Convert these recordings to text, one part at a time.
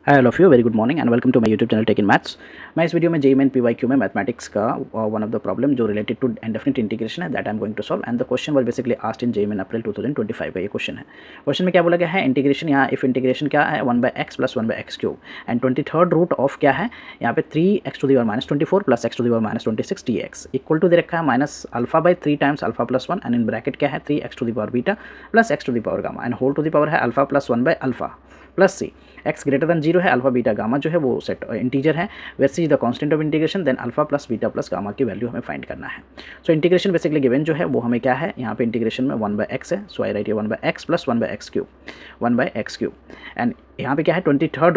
Hi all of you, very good morning and welcome to my YouTube channel tech in maths. मैं इस video में JEE Main PYQ में mathematics का one of the problem जो related to indefinite integration है that I am going to solve and the question was basically asked in JEE Main April 2025 का ये question है। क्वेश्चन में क्या बोला गया है, इंटीग्रेशन यहाँ इफ इंटीग्रेशन क्या है 1/x + 1/x³ and 23rd root of क्या है यहाँ पे 3x⁻24 + x⁻26 dx equal to दे रखा है -α/3 टाइम्स α + 1 एंड इन ब्रैकेट क्या है 3x⁻β + x⁻γ and whole to the power है α + 1/α plus C x greater than 0 है, अल्फा बीटा गामा जो है वो सेट इंटीजर है, where is the constant of integration then alpha plus beta plus gamma की value हमें फाइंड करना है। सो इंटीग्रेशन बेसिकली गिवन जो है वो हमें क्या है, यहाँ पे इंटीग्रेशन में 1/x है, सो I right 1/x + 1/x³ and यहाँ पे क्या है 23rd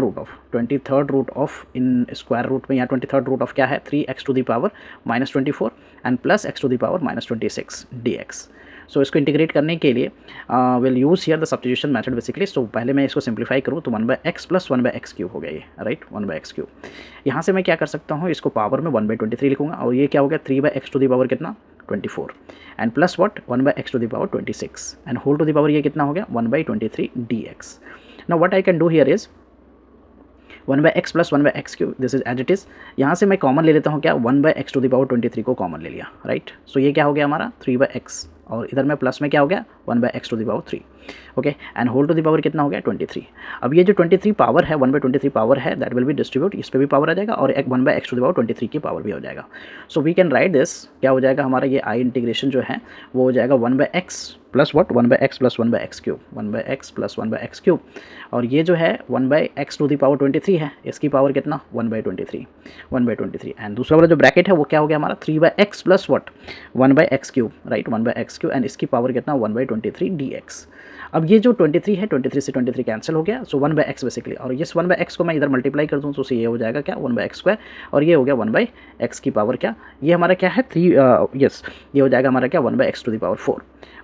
रूट ऑफ इन स्क्वायर रूट में यहाँ 23rd रूट ऑफ क्या है 3x⁻24 and plus x⁻26 dx। सो इसको इंटीग्रेट करने के लिए will use here the substitution method basically. So पहले मैं इसको सिंप्लीफाई करूँ तो 1/x + 1/x³ हो गया ये, राइट 1/x³। यहाँ से मैं क्या कर सकता हूँ, इसको पावर में 1/23 लिखूँगा और ये क्या हो गया 3/x⁻⁴ कितना 24 and plus what 1/x⁻26 and whole to the power ये कितना हो गया 1/23 dx। Now what I can do here is 1/x + 1/x³ this is as it is. यहाँ से मैं कॉमन ले लेता हूँ क्या 1/x⁻23 को कॉमन ले लिया, राइट। सो ये क्या हो गया हमारा 3/x और इधर में प्लस में क्या हो गया 1/x⁻3 okay and whole to the power कितना हो गया 23। अब ये जो 23 पावर है 1/23 पावर है दैट विल बी डिस्ट्रीब्यूट, इस पर भी पावर आ जाएगा और एक 1/x⁻23 की पावर भी हो जाएगा। So we can write this, क्या हो जाएगा हमारा ये आई इंटीग्रेशन जो है वो हो जाएगा 1/x plus what 1/x + 1/x³ 1/x + 1/x³ और ये जो है 1/x⁻23 है, इसकी पावर कितना 1/23 एंड दूसरा वाला जो ब्रैकेट है वो क्या हो गया हमारा 3/x + what 1/x³ right 1/x³ and इसकी पावर कितना 1/23 dx। अब ये जो 23 है 23 से 23 कैंसिल हो गया, सो 1/x बेसिकली, और इस 1/x को मैं इधर मल्टीप्लाई कर दूँ तो ये हो जाएगा क्या 1/x² और ये हो गया 1/x की पावर क्या, ये हमारा क्या है 3 यस ये हो जाएगा हमारा क्या 1/x⁴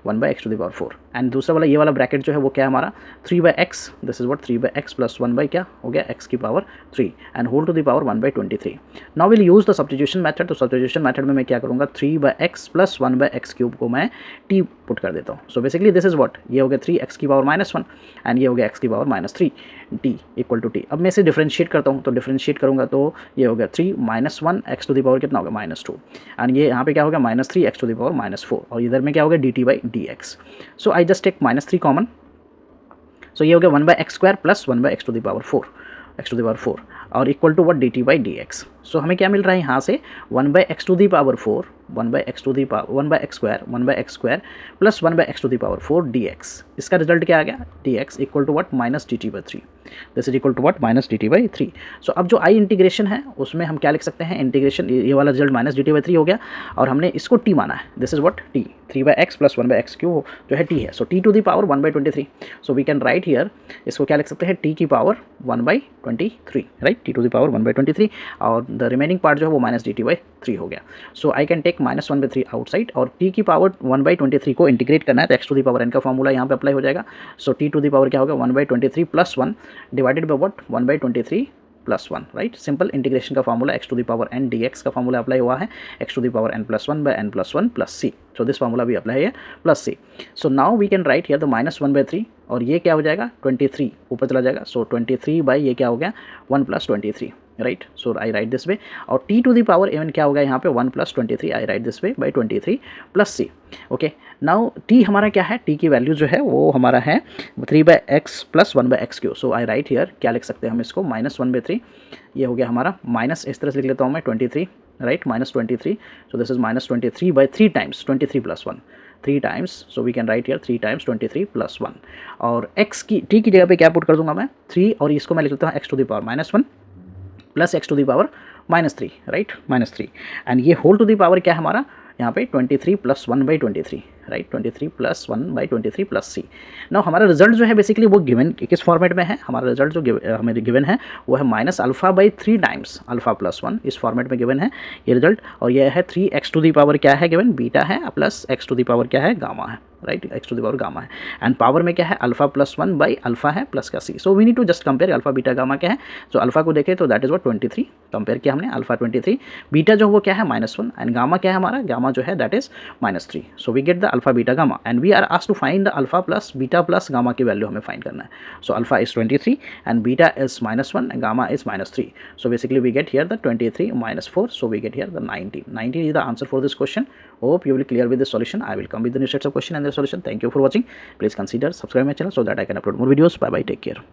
1/x⁴ एंड दूसरा वाला ये वाला ब्रैकेट जो है वो क्या है हमारा 3/x, this is what 3/x + 1 क्या हो गया x की power 3 and whole to the power 1/23। Now will use the substitution method. तो सब्स्टिट्यूशन मेथड में मैं क्या करूँगा 3/x + 1/x³ को मैं t पुट कर देता हूँ। So basically this is what ये हो गया 3x की पावर -1 एंड ये हो गया x की power -3 t equal to t। अब मैं इसे डिफरेंशिएट करता हूँ, तो डिफरेंशिएट करूँगा तो ये हो गया 3 -1 x टू द पावर कितना होगा -2 एंड ये यहाँ पे क्या होगा -3 x टू द पावर -4 और इधर में क्या होगा dt/dx। So I just take -3 common, so ये हो गया 1/x² + 1/x⁴ और इक्वल टू व्हाट dt/dx। सो हमें क्या मिल रहा है यहाँ से 1/x⁴ 1/x² + 1/x⁴ dx। इसका रिजल्ट क्या आ गया dx equal to what -dt/3, this is equal to what -dt/3। So अब जो आई इंटीग्रेशन है उसमें हम क्या लिख सकते हैं, इंटीग्रेशन ये वाला रिजल्ट -dt/3 हो गया और हमने इसको t माना है, this is what t 3/x + 1/x³ जो है t है, so t to the power 1/23। So we can write here, इसको क्या लिख सकते हैं t की power 1/23 right, t to the power 1/23 और द रिमेनिंग पार्ट जो है वो -dt/3 हो गया। So I can take -1/3 outside और t की पावर 1/23 को इंटीग्रेट करना है तो x to the power n का फॉर्मूला यहाँ पे अप्लाई हो जाएगा। So t to the power क्या होगा 1/23 + 1 divided by what 1/23 + 1 right. Simple integration का formula x to the power n dx का फॉर्मूला अप्लाई हुआ है x to the power n+1/n + 1 + c। So this formula भी अप्लाई है +c। So now we can write here the -1/3 और ये क्या हो जाएगा 23 ऊपर चला जाएगा, सो 23 बाई ये क्या हो गया 1 + 23 right. So I write this way और t टू द पावर एवन क्या होगा यहाँ पे 1 + 23 I write this way by 23 + c okay. Now t हमारा क्या है, t की वैल्यू जो है वो हमारा है 3/x + 1/x³। So I right here क्या लिख सकते हैं हम इसको -1/3 ये हो गया हमारा माइनस, इस तरह से लिख लेता हूँ मैं 23 right -23। So this is -23/3 times 23 + 1 3 times, so we can write here 3 times 23 + 1 और x की t की जगह पे क्या पुट कर दूंगा मैं 3 और इसको मैं लिख लेता हूँ x to the power -1 plus x to the power -3 right -3 and ये होल टू द पावर क्या है हमारा यहाँ पे 23 + 1/23 राइट 23 + 1/23 + c। नाउ हमारा रिजल्ट जो है बेसिकली वो गिवन किस फॉर्मेट में है, हमारा रिजल्ट जो हमें गिवन है वो है -α/3 टाइम्स α + 1 इस फॉर्मेट में गिवन है ये रिजल्ट और ये है 3x टू द पावर क्या है गिवन बीटा है plus x to the power क्या है गामा है right, x to the power gamma है एंड पावर में क्या है α + 1/α है प्लस का c। So we need to just compare alpha beta gamma क्या है। सो अल्फा को देखें तो दैट इज व्हाट 23 कंपेयर किया हमने अल्फा 23, बीटा जो वो क्या है -1 एंड गामा क्या है हमारा गामा जो है that is -3। So we get the alpha beta gamma and we are asked to find alpha plus beta plus gamma की वैल्यू हमें फाइंड करना है. So alpha is 23 and beta is -1 and gamma is -3. So basically we get here the 23 minus 4, so we get here the 19. 19 is the answer for this question. Hope you will clear with the solution. I will come with the new sets of question and the solution. Thank you for watching. Please consider subscribe my channel so that I can upload more videos. Bye bye, take care.